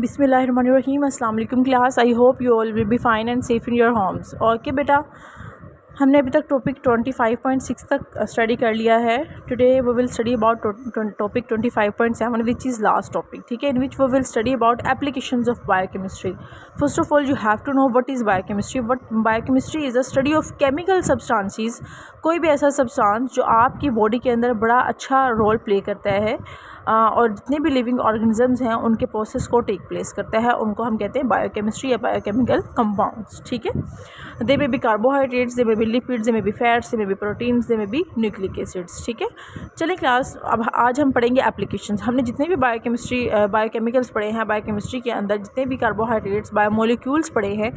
बिस्मिल्लाहिर्रहमानिर्रहीम। अस्सलाम वालेकुम class. I hope you all will be fine and safe in your homes. Okay बेटा, हमने अभी तक टॉपिक 25.6 तक स्टडी कर लिया है। Today we will study about topic 25.7 which is last topic, ठीक है, in which we will study about applications of biochemistry. First of all you have to know what is biochemistry. Biochemistry is a study of chemical substances, कोई भी ऐसा substance जो आपकी body के अंदर बड़ा अच्छा रोल प्ले करता है और जितने भी लिविंग ऑर्गेनिजम्स हैं उनके प्रोसेस को टेक प्लेस करता है, उनको हम कहते हैं बायोकेमिस्ट्री या बायोकेमिकल कंपाउंड्स, ठीक है। They may be carbohydrates, they may be lipids, they may be fats, they may be proteins, they may be nucleic acids, ठीक है। चलिए क्लास, अब आज हम पढ़ेंगे एप्लीकेशंस। हमने जितने भी बायोकेमिकल्स पढ़े हैं, बायोकेमिस्ट्री के अंदर जितने भी कार्बोहाइड्रेट्स, बायोमोलिक्यूल्स पढ़े हैं,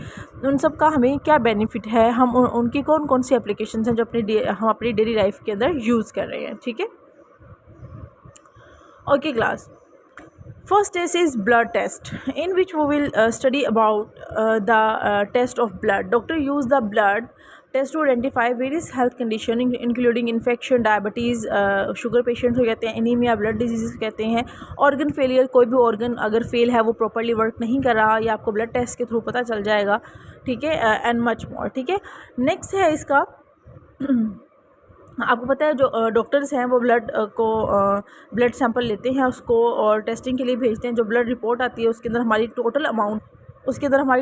उन सब का हमें क्या बेनिफिट है, हम उनकी कौन कौन सी एप्लीकेशंस हैं जो हम अपनी डेली लाइफ के अंदर यूज़ कर रहे हैं, ठीक है। Okay class, first test is blood test, in which we will study about the test of blood. Doctor use the blood test to identify various health condition including infection, diabetes, sugar patient हो जाते हैं, anaemia, blood disease कहते हैं, organ failure, कोई भी organ अगर fail है, वो प्रॉपरली वर्क नहीं कर रहा, या आपको ब्लड टेस्ट के थ्रू पता चल जाएगा, ठीक है, एंड मच मोर, ठीक है। नेक्स्ट है इसका आपको पता है जो डॉक्टर्स हैं वो ब्लड सैंपल लेते हैं, उसको और टेस्टिंग के लिए भेजते हैं। जो ब्लड रिपोर्ट आती है उसके अंदर हमारी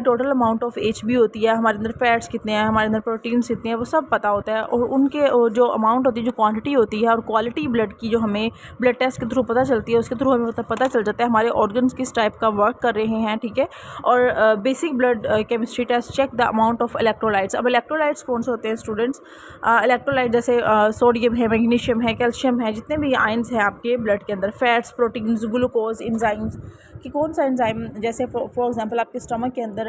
total amount of H B होती है, हमारे अंदर फैट्स कितने हैं, हमारे अंदर प्रोटीन्स कितने हैं, वो सब पता होता है। और उनके जो अमाउंट होती है, जो क्वांटिटी होती है और क्वालिटी ब्लड की जो हमें ब्लड टेस्ट के थ्रू पता चलती है, उसके थ्रू हमें पता चल जाता है हमारे ऑर्गन्स किस टाइप का वर्क कर रहे हैं, ठीक है। और basic blood chemistry test check the amount of electrolytes. अब इलेक्ट्रोलाइट्स कौन से होते हैं स्टूडेंट्स? इलेक्ट्रोलाइट जैसे सोडियम है, मैग्नीशियम है, कैल्शियम है, जितने भी आयंस हैं आपके ब्लड के अंदर, फैट्स, प्रोटीन्स, ग्लूकोज, एंजाइम्स कि कौन सा एंजाइम, जैसे फॉर एग्जांपल आपके स्टमक के अंदर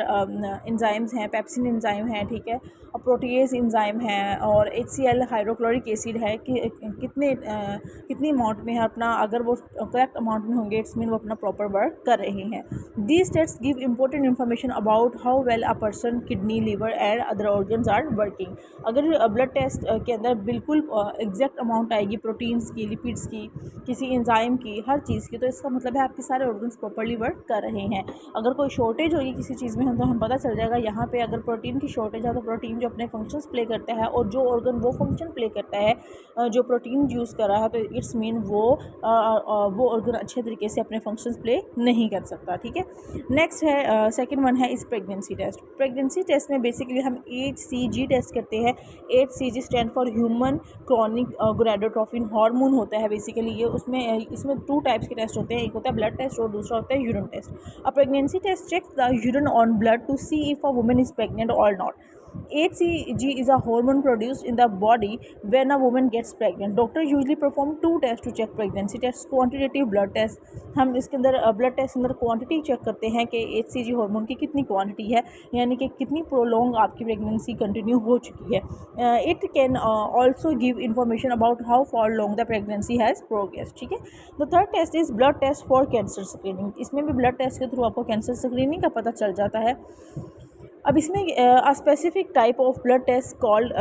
एंजाइम्स हैं, पेप्सिन एंजाइम है, ठीक है, और प्रोटीएज एंजाइम है, और HCl हाइड्रोक्लोरिक एसिड है कि कितनी अमाउंट में है अपना, अगर वो करेक्ट अमाउंट में होंगे इट्स मीन वो अपना प्रॉपर वर्क कर रहे हैं। These test give important information about how well a person kidney, liver and other organs are working. अगर ब्लड टेस्ट के अंदर बिल्कुल एग्जैक्ट अमाउंट आएगी प्रोटीन्स की, लिपिड्स की, किसी एंजाइम की, हर चीज़ की, तो इसका मतलब है आपके सारे ऑर्गन्स प्रॉपरली वर्क कर रहे हैं। अगर कोई शॉर्टेज होगी किसी चीज़ में तो हम पता चल जाएगा यहाँ पे अगर प्रोटीन की शॉर्टेज है तो प्रोटीन जो अपने फंक्शंस प्ले करता है, और जो ऑर्गन वो फंक्शन प्ले करता है जो प्रोटीन यूज़ कर रहा है, तो इट्स मीन वो ऑर्गन अच्छे तरीके से अपने फंक्शंस प्ले नहीं कर सकता, ठीक है। नेक्स्ट है सेकंड वन है इस प्रेगनेंसी टेस्ट। प्रेगनेंसी टेस्ट में बेसिकली हम HCG टेस्ट करते हैं। HCG stand for human chronic gonadotropin hormone होता है बेसिकली ये। इसमें 2 टाइप्स के टेस्ट होते हैं, एक होता है ब्लड टेस्ट और दूसरा होता है urine test. A pregnancy test checks the urine on blood to see if a woman is pregnant or not. HCG is a hormone produced in the body when a woman gets pregnant. Doctor usually perform 2 tests to check pregnancy tests. Quantitative blood test, हम इसके अंदर blood test के अंदर quantity check करते हैं कि HCG hormone की कितनी क्वांटिटी है, यानी कि कितनी प्रोलॉन्ग आपकी प्रेगनेंसी कंटिन्यू हो चुकी है। It can also give information about how for long the pregnancy has progress, ठीक है। The third test is blood test for cancer screening. इसमें भी ब्लड टेस्ट के थ्रू आपको कैंसर स्क्रीनिंग का पता चल जाता है। अब इसमें a specific type of blood test called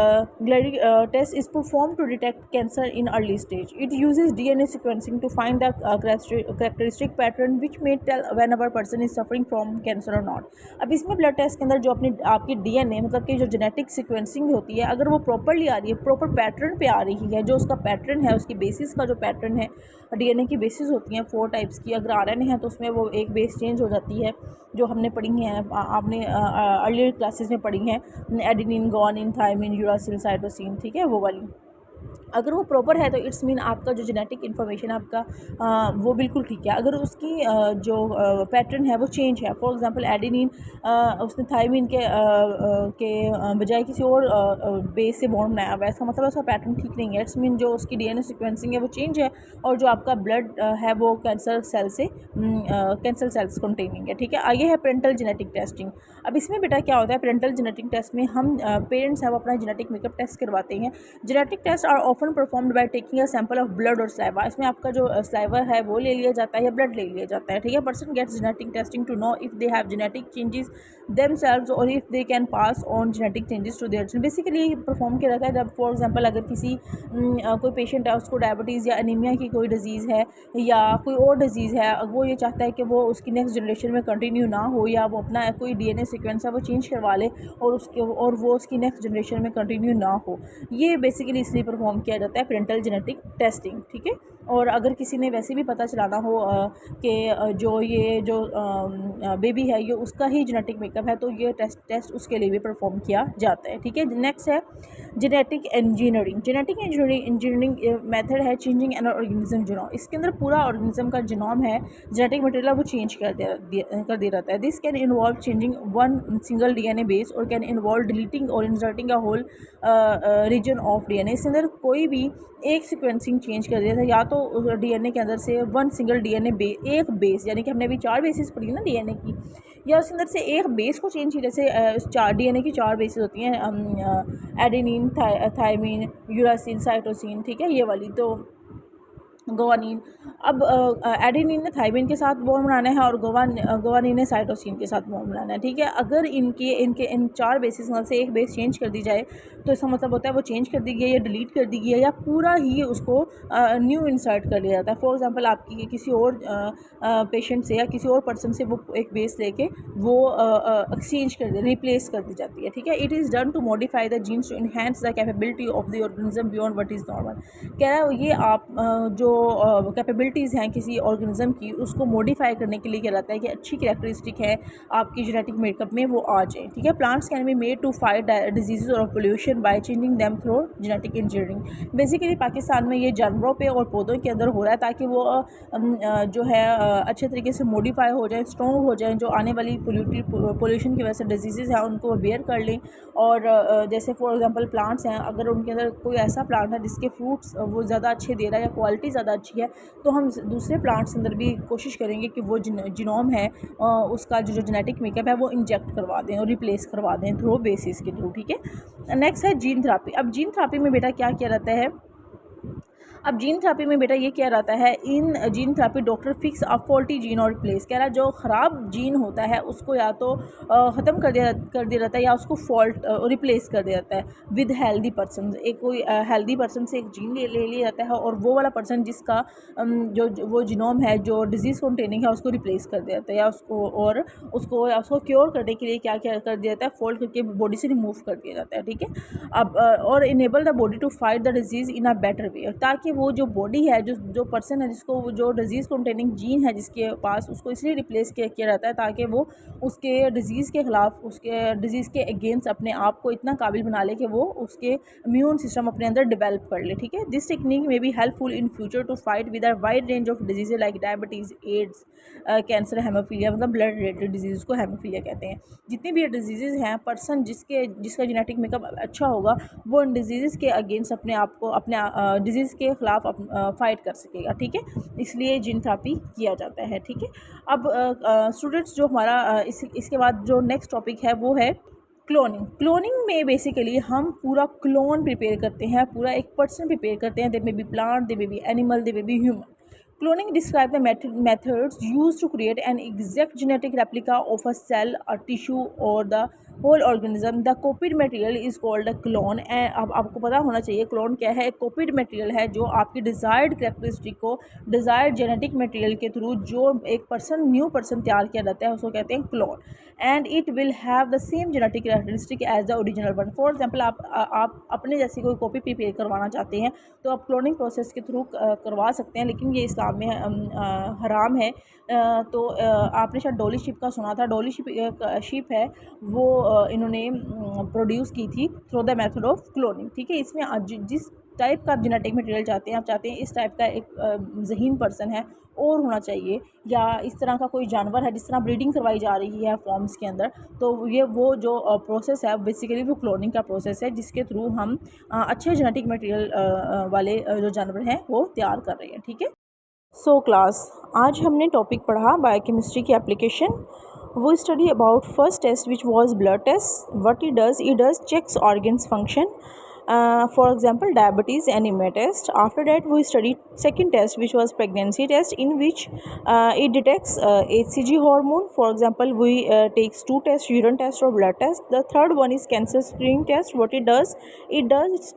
Glary test is performed to detect cancer in early stage. It uses DNA sequencing to find the characteristic pattern which may tell whenever a person is suffering from cancer or not. अब इसमें blood test के अंदर जो आपकी DNA मतलब कि जो genetic sequencing होती है, अगर वो प्रॉपरली आ रही है, प्रॉपर पैटर्न पे आ रही है, जो उसका पैटर्न है, उसकी बेसिस का जो पैटर्न है, DNA की बेसिस होती हैं 4 टाइप्स की। अगर RNA है तो उसमें वो एक बेस चेंज हो जाती है, जो हमने पढ़ी हैं, आपने अर्लियर क्लासेस में पढ़ी हैं, adenine, guanine, thymine, uracil, cytosine, ठीक है, वो वाली। अगर वो प्रॉपर है तो इट्स मीन आपका जो जेनेटिक इन्फॉर्मेशन आपका वो बिल्कुल ठीक है। अगर उसकी जो पैटर्न है वो चेंज है, फॉर एग्जांपल एडेनिन उसने थायमिन के बजाय किसी और बेस से बॉन्ड बनाया हुआ है, इसका मतलब उसका पैटर्न ठीक नहीं है। इट्स मीन जो उसकी DNA सीक्वेंसिंग है वो चेंज है, और जो आपका ब्लड है वो कैंसर सेल्स कंटेनिंग है, ठीक है। आगे है पेरेंटल जेनेटिक टेस्टिंग। अब इसमें बेटा क्या होता है, पेरेंटल जेनेटिक टेस्ट में हम पेरेंट्स हैं वो अपना जेनेटिक मेकअप टेस्ट करवाते हैं। Genetic test are often performed by taking a sample of blood और स्लाइवा। इसमें आपका जो स्लाइवा है वो ले लिया जाता है या ब्लड ले लिया जाता है, ठीक है। Person gets genetic testing to know if they have genetic changes themselves और if they can pass on genetic changes to their children. Basically perform किया जाता है जब फॉर एग्जांपल अगर किसी कोई पेशेंट है उसको डायबिटीज़ या एनीमिया की कोई डिजीज़ है या कोई और डिजीज़ है, वो ये चाहता है कि वो उसकी नेक्स्ट जनरेशन में कंटिन्यू ना हो या वो अपना कोई DNA सीक्वेंस है वो चेंज करवा ले और वो उसकी नेक्स्ट जनरेशन में कंटिन्यू ना हो, ये बेसिकली इसलिए परफॉर्म किया जाता है पेरेंटल जेनेटिक टेस्टिंग, ठीक है। और अगर किसी ने वैसे भी पता चलाना हो कि जो बेबी है ये उसका ही जेनेटिक मेकअप है, तो ये टेस्ट उसके लिए भी परफॉर्म किया जाता है, ठीक है। नेक्स्ट है genetic engineering. Genetic engineering method है चेंजिंग एन ऑर्गेनिज्म जीनोम। इसके अंदर पूरा ऑर्गेनिज्म का जीनोम है, जेनेटिक मटेरियल वो चेंज कर दिया जाता है। This can involve changing one single DNA base और कैन इन्वॉल्व डिलीटिंग और inserting a whole region of DNA। इसके अंदर कोई भी एक सीक्वेंसिंग चेंज कर दिया था, या तो DNA के अंदर से वन सिंगल DNA एक बेस, यानी कि हमने अभी 4 बेसिस पढ़ी ना DNA की, या उसके अंदर से एक बेस को चेंज किया। जैसे 4 DNA की 4 बेसिस होती हैं, एडेनिन, थायमिन, यूरासिन, साइटोसिन, ठीक है, ये वाली तो गोवानीन। अब एडेनिन ने थायमिन के साथ बॉन्ड बनाना है और गोवानीन ने साइटोसिन के साथ बॉन्ड बनाना है, ठीक है। अगर इन 4 बेसिस में से एक बेस चेंज कर दी जाए तो इसका मतलब होता है वो चेंज कर दी गई या डिलीट कर दी गई या पूरा ही उसको न्यू इंसर्ट कर लिया जाता है। फॉर एग्जांपल आपकी किसी और पेशेंट से या किसी और पर्सन से वो एक बेस लेके वो एक्सचेंज कर दे, रिप्लेस कर दी जाती है, ठीक है। It is done to modify the genes to enhance the capability of the organism beyond what is normal. कह रहा है ये आप जो कैपेबिलिटीज़ हैं किसी ऑर्गेनिज्म की उसको मॉडिफाई करने के लिए क्या रहता है कि अच्छी कैरेक्टरिस्टिक है आपकी जेनेटिक मेकअप में वो आ जाए, ठीक है। Plants can be made to fight disease और pollution by changing them through genetic engineering. Basically Pakistan में ये जानवरों पे और पौधों के अंदर हो रहा है ताकि वो जो है अच्छे तरीके से मॉडिफाई हो जाए, स्ट्रॉन्ग हो जाए, जो आने वाली पोल्यूशन की वजह से डिजीज़ हैं उनको बेयर कर लें। और जैसे फॉर एग्जांपल प्लांट्स हैं, अगर उनके अंदर कोई ऐसा प्लांट है जिसके फ्रूट्स वो ज़्यादा अच्छे दे रहा है या क्वालिटी ज़्यादा अच्छी है, तो हम दूसरे प्लांट्स के अंदर भी कोशिश करेंगे कि वो जीनोम है उसका जो जेनेटिक मेकअप है वो इंजेक्ट करवा दें और रिप्लेस करवा दें थ्रू बेसिस के थ्रू, ठीक है। नेक्स्ट है जीन थेरापी। अब जीन थेरापी में बेटा क्या किया जाता है, अब जीन थेरापी में बेटा ये क्या रहता है, इन जीन थेरापी डॉक्टर फिक्स अ फॉल्टी जीन और रिप्लेस। कह रहा है जो ख़राब जीन होता है उसको या तो ख़त्म कर दिया जाता है या उसको फॉल्ट रिप्लेस कर दिया जाता है विद हेल्दी पर्सन। एक कोई हेल्दी पर्सन से एक जीन ले लिया जाता है और वो वाला पर्सन जिसका वो जीनोम है जो डिजीज़ कंटेनिंग है उसको रिप्लेस कर दिया जाता है या उसको क्योर करने के लिए क्या क्या कर दिया जाता है, फॉल्ट करके बॉडी से रिमूव कर दिया जाता है, ठीक है। अब और enable the body to fight the disease in a better way, ताकि वो जो बॉडी है जो पर्सन है जिसको जो डिजीज़ कंटेनिंग जीन है जिसके पास, उसको इसलिए रिप्लेस किया जाता है ताकि वो उसके डिज़ीज़ के ख़िलाफ़, उसके डिज़ीज़ के अगेंस्ट अपने आप को इतना काबिल बना ले कि वो उसके इम्यून सिस्टम अपने अंदर डेवलप कर ले, ठीक है। This technique may be helpful in future to fight with a wide range of disease like diabetes, AIDS, cancer, hemophilia, मतलब ब्लड रिलेटेड डिजीज़ को हेमोफीलिया कहते हैं। जितनी भी डिजीज़ हैं, पर्सन जिसका जेनेटिक मेकअप अच्छा होगा वो इन डिजीज़ के अगेंस्ट अपने आप को अपने डिजीज़ के ख़िलाफ़ फाइट कर सकेगा, ठीक है। इसलिए जीन थेरापी किया जाता है, ठीक है। अब स्टूडेंट्स जो हमारा इसके बाद जो नेक्स्ट टॉपिक है वो है क्लोनिंग में बेसिकली हम पूरा क्लोन प्रिपेयर करते हैं, पूरा एक पर्सन प्रिपेयर करते हैं। They may be plant, they may be animal, they may be human. Cloning describes the methods used to create an exact genetic replica of a cell, a tissue, or the whole organism. The copied material is called a clone. अब आपको पता होना चाहिए clone क्या है। एक copied material है जो आपकी डिज़ायर्ड कैरेक्टरिस्टिक को डिज़ायर्ड जेनेटिक मटेरियल के थ्रू जो एक न्यू पर्सन तैयार किया जाता है उसको कहते हैं clone. And it will have the same genetic characteristic as the original one. For example आप अपने जैसी कोई कॉपी प्रिपेयर करवाना चाहते हैं तो आप क्लोनिंग प्रोसेस के थ्रू करवा सकते हैं, लेकिन ये इस्लाम में हराम है। तो आपने शायद डॉली शिप का सुना था। डॉली शिप है वो इन्होंने प्रोड्यूस की थी through the method of cloning, ठीक है। इसमें जिस टाइप का आप जेनेटिक मटेरियल चाहते हैं, आप चाहते हैं इस टाइप का एक ज़हीन पर्सन है और होना चाहिए, या इस तरह का कोई जानवर है जिस तरह ब्रीडिंग करवाई जा रही है फॉर्म्स के अंदर, तो ये वो जो प्रोसेस है बेसिकली वो क्लोनिंग का प्रोसेस है जिसके थ्रू हम अच्छे जेनेटिक मटेरियल वाले जो जानवर हैं वो तैयार कर रहे हैं, ठीक है। सो क्लास, आज हमने टॉपिक पढ़ा बायोकेमिस्ट्री की एप्लीकेशन। वो study about first test which was blood test. What it does checks organs function. For example, diabetes anemia test. After that, we studied second test, which was pregnancy test, in which it detects HCG hormone. For example, we takes two tests, urine test or blood test. The third one is cancer screening test. What it does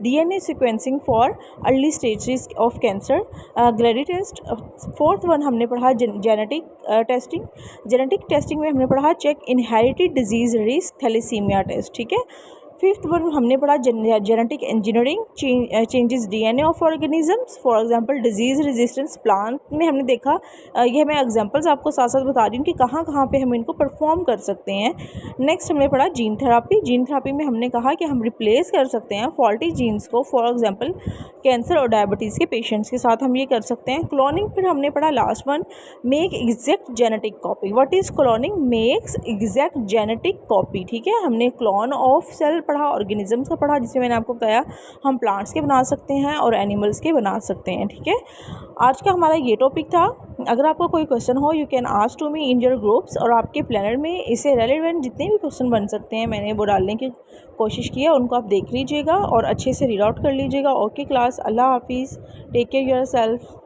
DNA sequencing for early stages of cancer. Glady test. Fourth one हमने पढ़ा genetic testing में हमने पढ़ा check inherited disease risk thalassemia test, ठीक है। Fifth one हमने पढ़ा genetic engineering, changes DNA of organisms, for example disease resistance. Plant में हमने देखा, ये मैं एग्जांपल्स आपको साथ साथ बता रही हूँ कि कहाँ कहाँ पे हम इनको परफॉर्म कर सकते हैं। नेक्स्ट हमने पढ़ा जीन थेरापी में हमने कहा कि हम रिप्लेस कर सकते हैं फॉल्टी जीन्स को, फॉर एग्जाम्पल कैंसर और डायबिटीज़ के पेशेंट्स के साथ हम ये कर सकते हैं। क्लोनिंग फिर हमने पढ़ा last one, make exact genetic copy. What is cloning? Makes exact genetic copy, ठीक है। हमने क्लोन ऑफ सेल पढ़ा, ऑर्गेनिजम्स का पढ़ा, जिसमें मैंने आपको बताया हम प्लांट्स के बना सकते हैं और एनिमल्स के बना सकते हैं, ठीक है। आज का हमारा ये टॉपिक था। अगर आपको कोई क्वेश्चन हो you can ask to me in your groups, और आपके प्लानर में इससे रेलेवेंट जितने भी क्वेश्चन बन सकते हैं मैंने वो डालने की कोशिश की है, उनको आप देख लीजिएगा और अच्छे से रीड आउट कर लीजिएगा। ओके क्लास, अल्लाह हाफिज़, टेक केयर योर सेल्फ।